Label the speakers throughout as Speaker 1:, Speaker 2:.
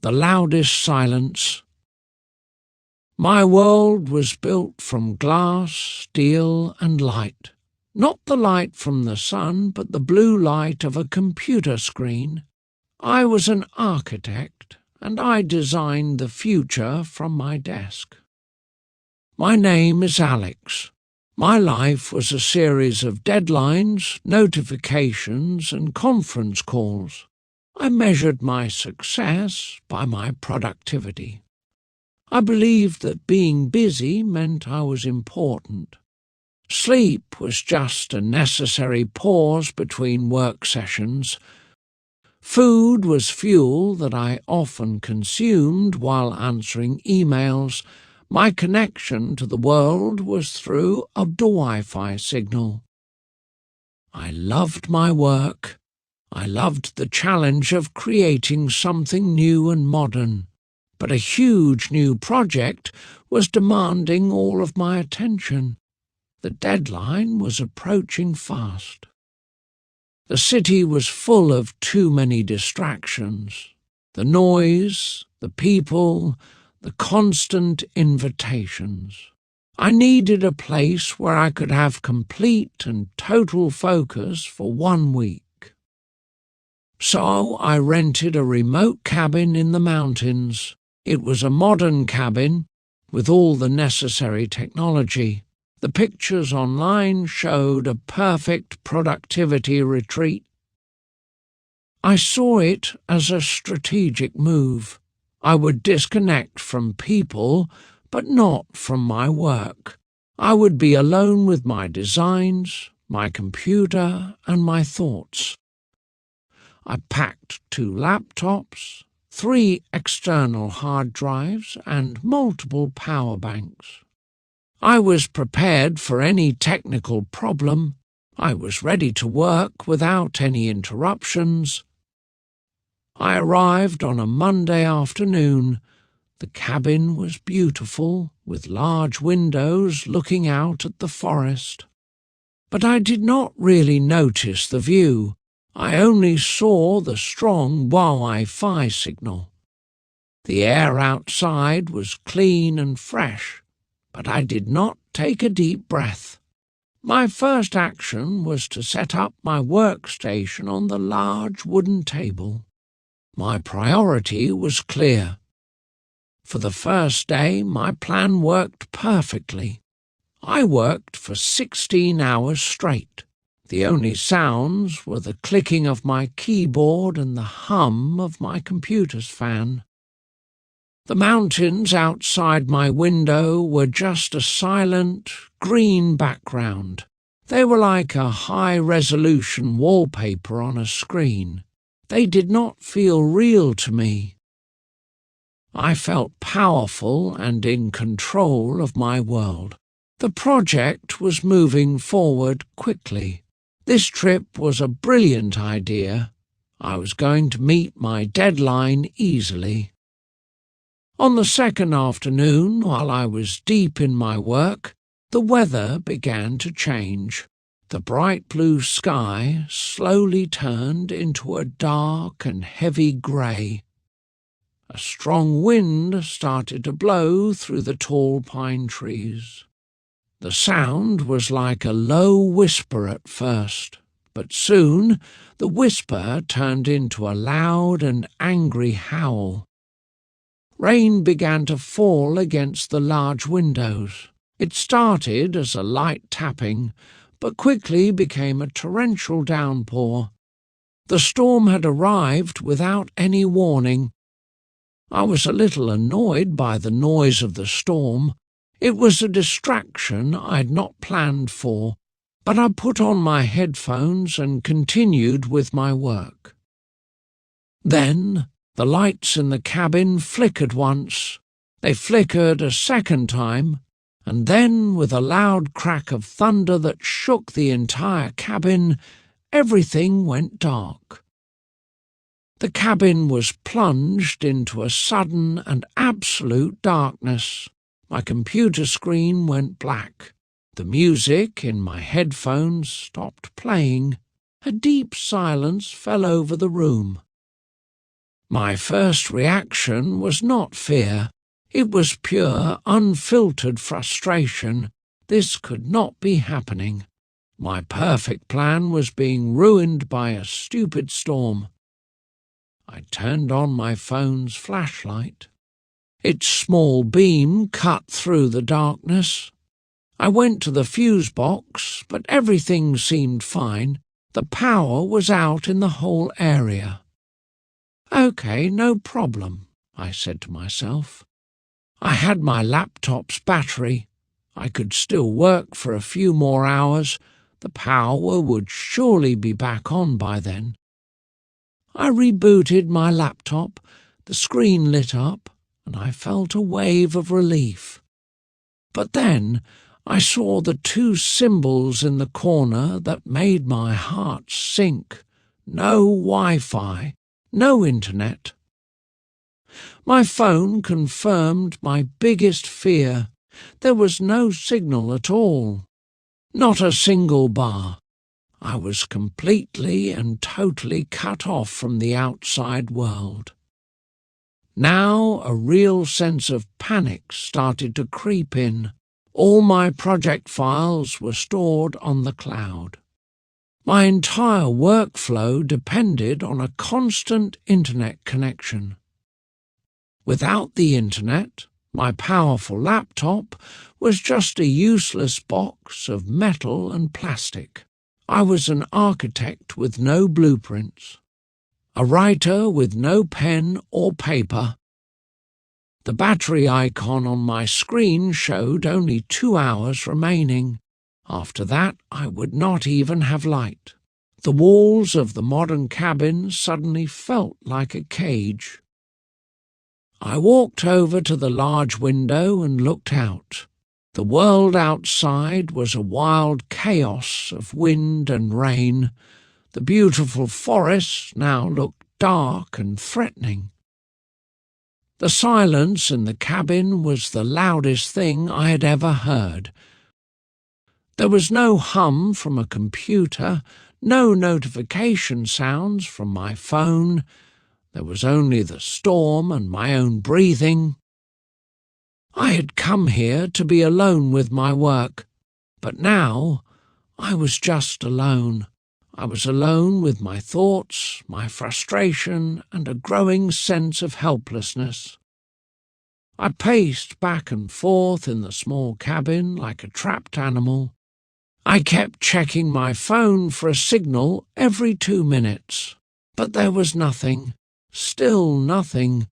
Speaker 1: the loudest silence. My world was built from glass, steel and light. Not the light from the sun, but the blue light of a computer screen. I was an architect, and I designed the future from my desk. My name is Alex. My life was a series of deadlines, notifications and conference calls. I measured my success by my productivity. I believed that being busy meant I was important. Sleep was just a necessary pause between work sessions. Food was fuel that I often consumed while answering emails. My connection to the world was through a Wi-Fi signal. I loved my work. I loved the challenge of creating something new and modern. But a huge new project was demanding all of my attention. The deadline was approaching fast. The city was full of too many distractions. The noise, the people, the constant invitations. I needed a place where I could have complete and total focus for 1 week. So I rented a remote cabin in the mountains. It was a modern cabin with all the necessary technology. The pictures online showed a perfect productivity retreat. I saw it as a strategic move. I would disconnect from people, but not from my work. I would be alone with my designs, my computer, and my thoughts. I packed 2 laptops, 3 external hard drives, and multiple power banks. I was prepared for any technical problem. I was ready to work without any interruptions. I arrived on a Monday afternoon. The cabin was beautiful, with large windows looking out at the forest. But I did not really notice the view. I only saw the strong Wi-Fi signal. The air outside was clean and fresh, but I did not take a deep breath. My first action was to set up my workstation on the large wooden table. My priority was clear. For the first day, my plan worked perfectly. I worked for 16 hours straight. The only sounds were the clicking of my keyboard and the hum of my computer's fan. The mountains outside my window were just a silent, green background. They were like a high-resolution wallpaper on a screen. They did not feel real to me. I felt powerful and in control of my world. The project was moving forward quickly. This trip was a brilliant idea. I was going to meet my deadline easily. On the second afternoon, while I was deep in my work, the weather began to change. The bright blue sky slowly turned into a dark and heavy grey. A strong wind started to blow through the tall pine trees. The sound was like a low whisper at first, but soon the whisper turned into a loud and angry howl. Rain began to fall against the large windows. It started as a light tapping, but quickly became a torrential downpour. The storm had arrived without any warning. I was a little annoyed by the noise of the storm. It was a distraction I had not planned for, but I put on my headphones and continued with my work. Then the lights in the cabin flickered once. They flickered a second time, and then, with a loud crack of thunder that shook the entire cabin, everything went dark. The cabin was plunged into a sudden and absolute darkness. My computer screen went black. The music in my headphones stopped playing. A deep silence fell over the room. My first reaction was not fear. It was pure, unfiltered frustration. This could not be happening. My perfect plan was being ruined by a stupid storm. I turned on my phone's flashlight. Its small beam cut through the darkness. I went to the fuse box, but everything seemed fine. The power was out in the whole area. "Okay, no problem," I said to myself. I had my laptop's battery. I could still work for a few more hours. The power would surely be back on by then. I rebooted my laptop. The screen lit up, and I felt a wave of relief. But then I saw the two symbols in the corner that made my heart sink. No Wi-Fi, no internet. My phone confirmed my biggest fear. There was no signal at all. Not a single bar. I was completely and totally cut off from the outside world. Now a real sense of panic started to creep in. All my project files were stored on the cloud. My entire workflow depended on a constant internet connection. Without the internet, my powerful laptop was just a useless box of metal and plastic. I was an architect with no blueprints, a writer with no pen or paper. The battery icon on my screen showed only 2 hours remaining. After that, I would not even have light. The walls of the modern cabin suddenly felt like a cage. I walked over to the large window and looked out. The world outside was a wild chaos of wind and rain. The beautiful forest now looked dark and threatening. The silence in the cabin was the loudest thing I had ever heard. There was no hum from a computer, no notification sounds from my phone. There was only the storm and my own breathing. I had come here to be alone with my work, but now I was just alone. I was alone with my thoughts, my frustration, and a growing sense of helplessness. I paced back and forth in the small cabin like a trapped animal. I kept checking my phone for a signal every 2 minutes, but there was nothing, still nothing.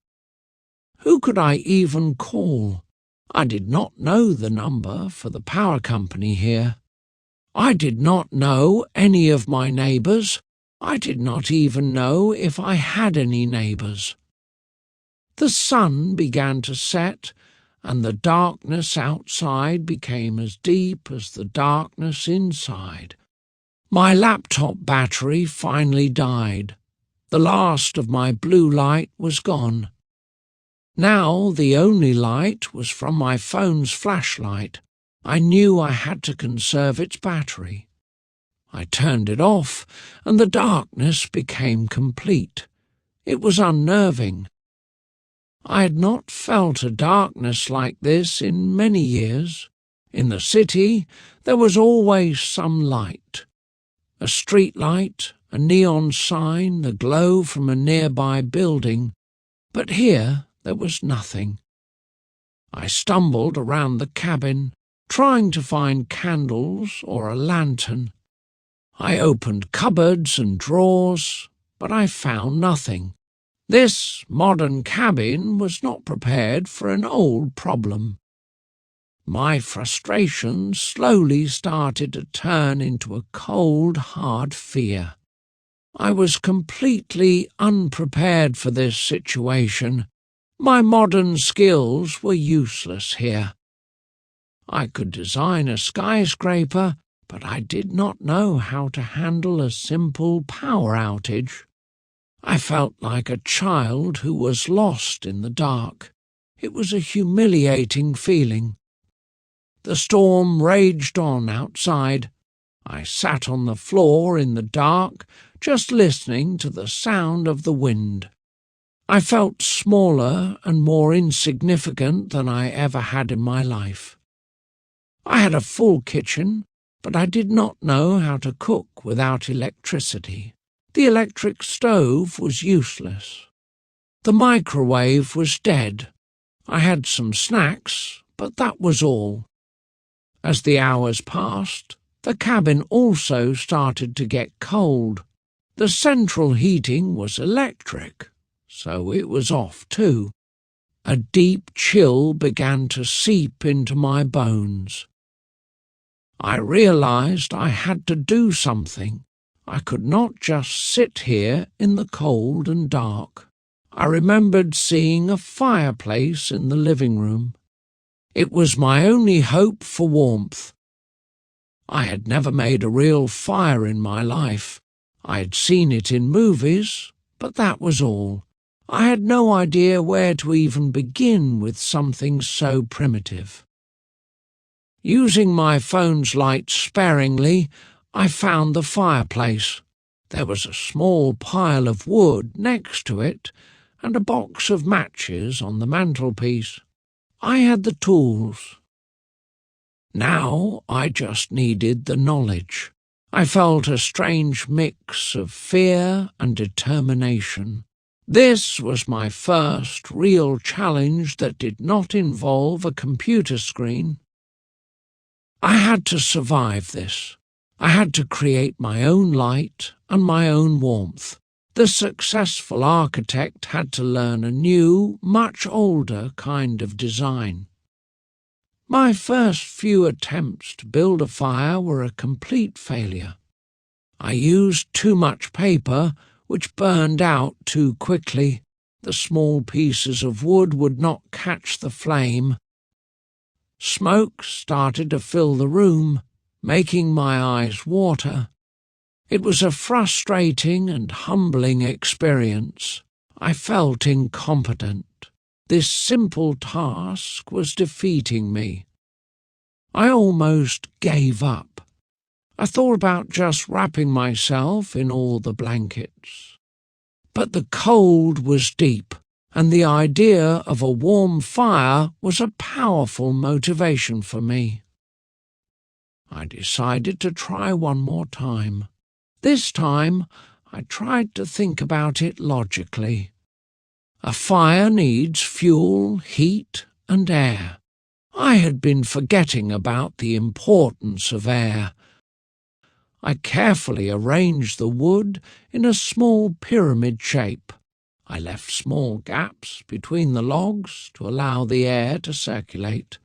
Speaker 1: Who could I even call? I did not know the number for the power company here. I did not know any of my neighbours. I did not even know if I had any neighbours. The sun began to set, and the darkness outside became as deep as the darkness inside. My laptop battery finally died. The last of my blue light was gone. Now the only light was from my phone's flashlight. I knew I had to conserve its battery. I turned it off, and the darkness became complete. It was unnerving. I had not felt a darkness like this in many years. In the city, there was always some light. A street light, a neon sign, the glow from a nearby building. But here there was nothing. I stumbled around the cabin, trying to find candles or a lantern. I opened cupboards and drawers, but I found nothing. This modern cabin was not prepared for an old problem. My frustration slowly started to turn into a cold, hard fear. I was completely unprepared for this situation. My modern skills were useless here. I could design a skyscraper, but I did not know how to handle a simple power outage. I felt like a child who was lost in the dark. It was a humiliating feeling. The storm raged on outside. I sat on the floor in the dark, just listening to the sound of the wind. I felt smaller and more insignificant than I ever had in my life. I had a full kitchen, but I did not know how to cook without electricity. The electric stove was useless. The microwave was dead. I had some snacks, but that was all. As the hours passed, the cabin also started to get cold. The central heating was electric, so it was off too. A deep chill began to seep into my bones. I realized I had to do something. I could not just sit here in the cold and dark. I remembered seeing a fireplace in the living room. It was my only hope for warmth. I had never made a real fire in my life. I had seen it in movies, but that was all. I had no idea where to even begin with something so primitive. Using my phone's light sparingly, I found the fireplace. There was a small pile of wood next to it and a box of matches on the mantelpiece. I had the tools. Now I just needed the knowledge. I felt a strange mix of fear and determination. This was my first real challenge that did not involve a computer screen. I had to survive this. I had to create my own light and my own warmth. The successful architect had to learn a new, much older kind of design. My first few attempts to build a fire were a complete failure. I used too much paper, which burned out too quickly. The small pieces of wood would not catch the flame. Smoke started to fill the room, making my eyes water. It was a frustrating and humbling experience. I felt incompetent. This simple task was defeating me. I almost gave up. I thought about just wrapping myself in all the blankets. But the cold was deep, and the idea of a warm fire was a powerful motivation for me. I decided to try one more time. This time, I tried to think about it logically. A fire needs fuel, heat, and air. I had been forgetting about the importance of air. I carefully arranged the wood in a small pyramid shape. I left small gaps between the logs to allow the air to circulate.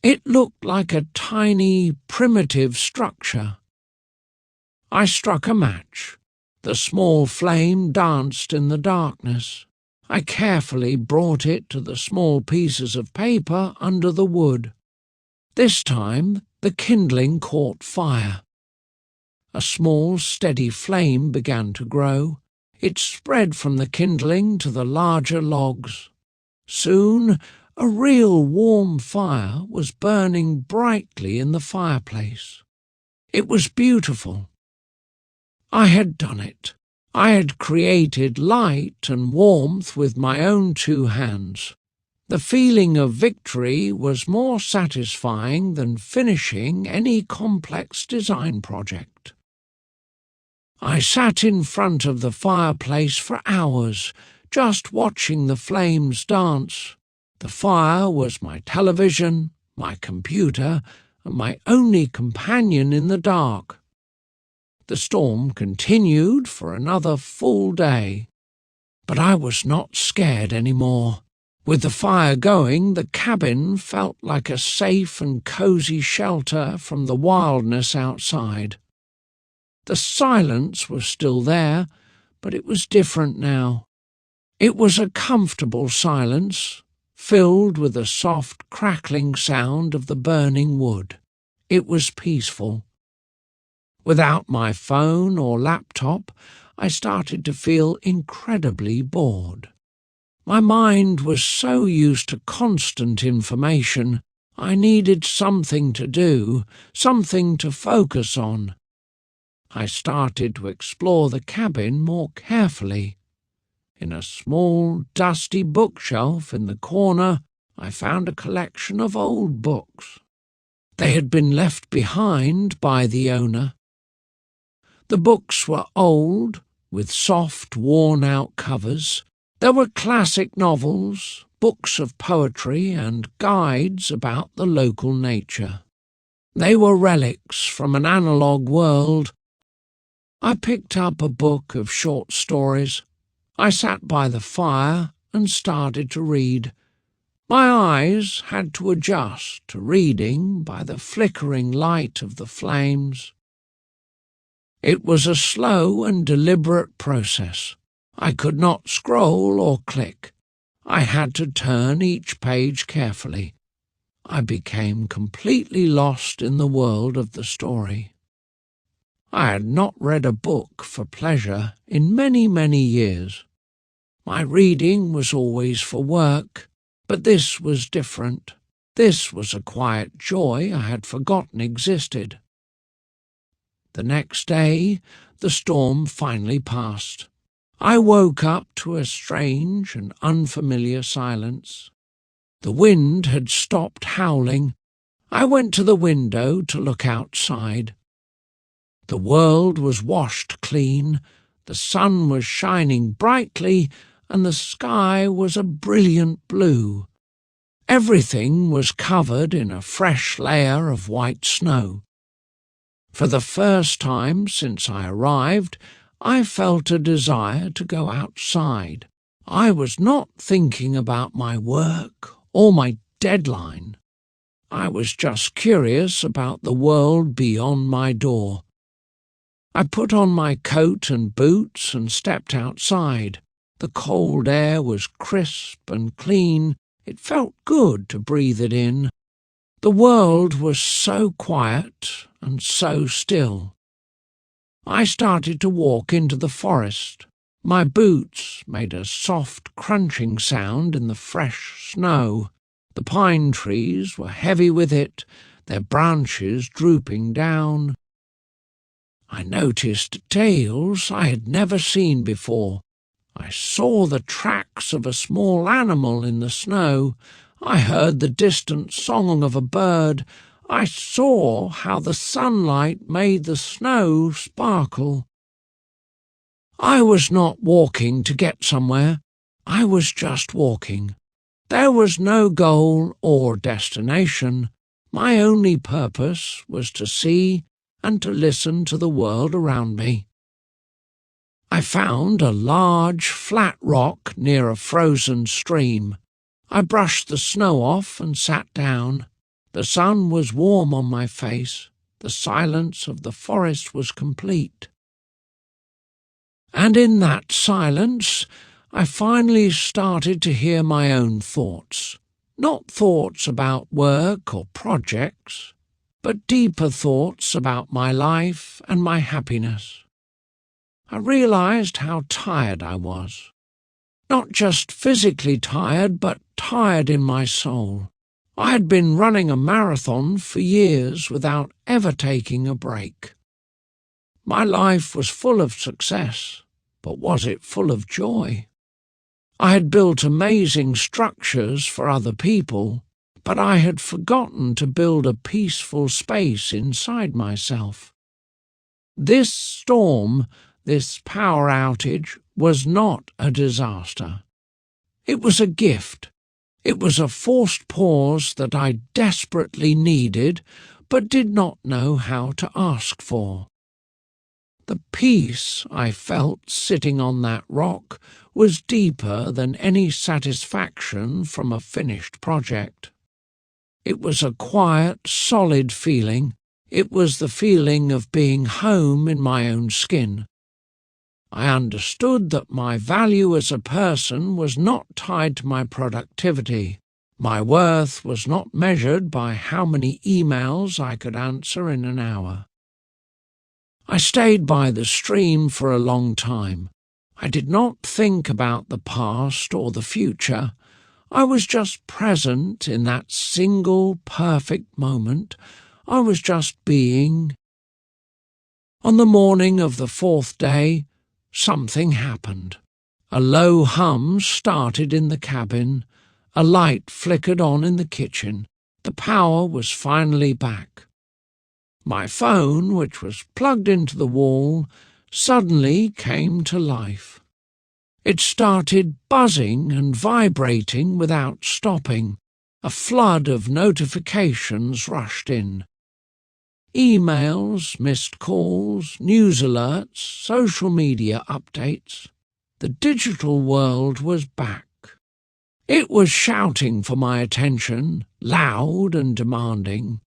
Speaker 1: It looked like a tiny, primitive structure. I struck a match. The small flame danced in the darkness. I carefully brought it to the small pieces of paper under the wood. This time the kindling caught fire. A small, steady flame began to grow. It spread from the kindling to the larger logs. Soon a real warm fire was burning brightly in the fireplace. It was beautiful. I had done it. I had created light and warmth with my own 2 hands. The feeling of victory was more satisfying than finishing any complex design project. I sat in front of the fireplace for hours, just watching the flames dance. The fire was my television, my computer, and my only companion in the dark. The storm continued for another full day, but I was not scared anymore. With the fire going, the cabin felt like a safe and cozy shelter from the wildness outside. The silence was still there, but it was different now. It was a comfortable silence, filled with the soft crackling sound of the burning wood. It was peaceful. Without my phone or laptop, I started to feel incredibly bored. My mind was so used to constant information, I needed something to do, something to focus on. I started to explore the cabin more carefully. In a small, dusty bookshelf in the corner, I found a collection of old books. They had been left behind by the owner. The books were old, with soft, worn-out covers. There were classic novels, books of poetry, and guides about the local nature. They were relics from an analogue world. I picked up a book of short stories. I sat by the fire and started to read. My eyes had to adjust to reading by the flickering light of the flames. It was a slow and deliberate process. I could not scroll or click. I had to turn each page carefully. I became completely lost in the world of the story. I had not read a book for pleasure in many, many years. My reading was always for work, but this was different. This was a quiet joy I had forgotten existed. The next day, the storm finally passed. I woke up to a strange and unfamiliar silence. The wind had stopped howling. I went to the window to look outside. The world was washed clean, the sun was shining brightly, and the sky was a brilliant blue. Everything was covered in a fresh layer of white snow. For the first time since I arrived, I felt a desire to go outside. I was not thinking about my work or my deadline. I was just curious about the world beyond my door. I put on my coat and boots and stepped outside. The cold air was crisp and clean. It felt good to breathe it in. The world was so quiet and so still. I started to walk into the forest. My boots made a soft crunching sound in the fresh snow. The pine trees were heavy with it, their branches drooping down. I noticed details I had never seen before. I saw the tracks of a small animal in the snow. I heard the distant song of a bird. I saw how the sunlight made the snow sparkle. I was not walking to get somewhere. I was just walking. There was no goal or destination. My only purpose was to see and to listen to the world around me. I found a large, flat rock near a frozen stream. I brushed the snow off and sat down. The sun was warm on my face. The silence of the forest was complete. And in that silence, I finally started to hear my own thoughts. Not thoughts about work or projects, but deeper thoughts about my life and my happiness. I realized how tired I was. Not just physically tired, but tired in my soul. I had been running a marathon for years without ever taking a break. My life was full of success, but was it full of joy? I had built amazing structures for other people, but I had forgotten to build a peaceful space inside myself. This storm, this power outage, was not a disaster. It was a gift. It was a forced pause that I desperately needed, but did not know how to ask for. The peace I felt sitting on that rock was deeper than any satisfaction from a finished project. It was a quiet, solid feeling. It was the feeling of being home in my own skin. I understood that my value as a person was not tied to my productivity. My worth was not measured by how many emails I could answer in an hour. I stayed by the stream for a long time. I did not think about the past or the future. I was just present in that single perfect moment. I was just being. On the morning of the fourth day, something happened. A low hum started in the cabin. A light flickered on in the kitchen. The power was finally back. My phone, which was plugged into the wall, suddenly came to life. It started buzzing and vibrating without stopping. A flood of notifications rushed in. Emails, missed calls, news alerts, social media updates. The digital world was back. It was shouting for my attention, loud and demanding.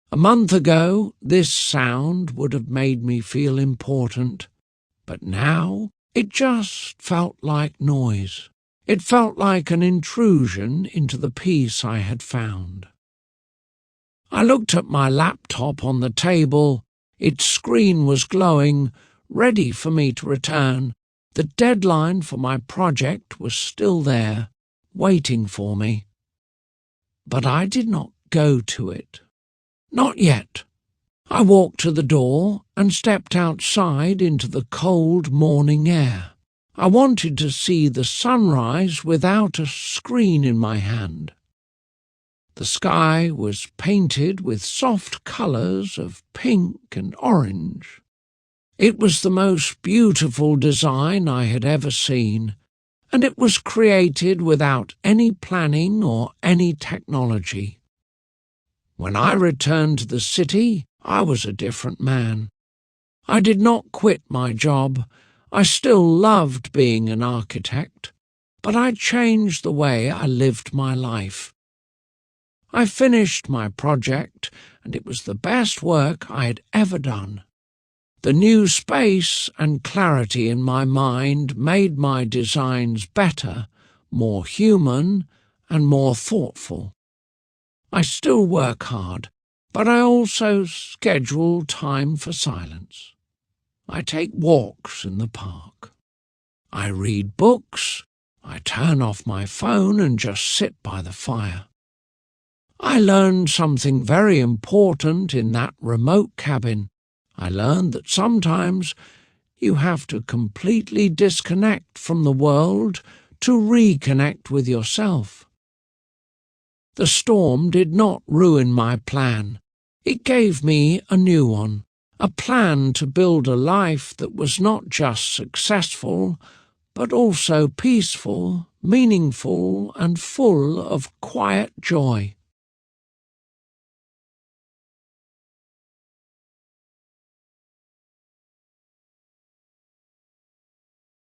Speaker 1: A month ago, this sound would have made me feel important, but now it just felt like noise. It felt like an intrusion into the peace I had found. I looked at my laptop on the table. Its screen was glowing, ready for me to return. The deadline for my project was still there, waiting for me. But I did not go to it. Not yet. I walked to the door and stepped outside into the cold morning air. I wanted to see the sunrise without a screen in my hand. The sky was painted with soft colours of pink and orange. It was the most beautiful design I had ever seen, and it was created without any planning or any technology. When I returned to the city, I was a different man. I did not quit my job. I still loved being an architect, but I changed the way I lived my life. I finished my project, and it was the best work I had ever done. The new space and clarity in my mind made my designs better, more human, and more thoughtful. I still work hard, but I also schedule time for silence. I take walks in the park. I read books. I turn off my phone and just sit by the fire. I learned something very important in that remote cabin. I learned that sometimes you have to completely disconnect from the world to reconnect with yourself. The storm did not ruin my plan. It gave me a new one, a plan to build a life that was not just successful, but also peaceful, meaningful, and full of quiet joy.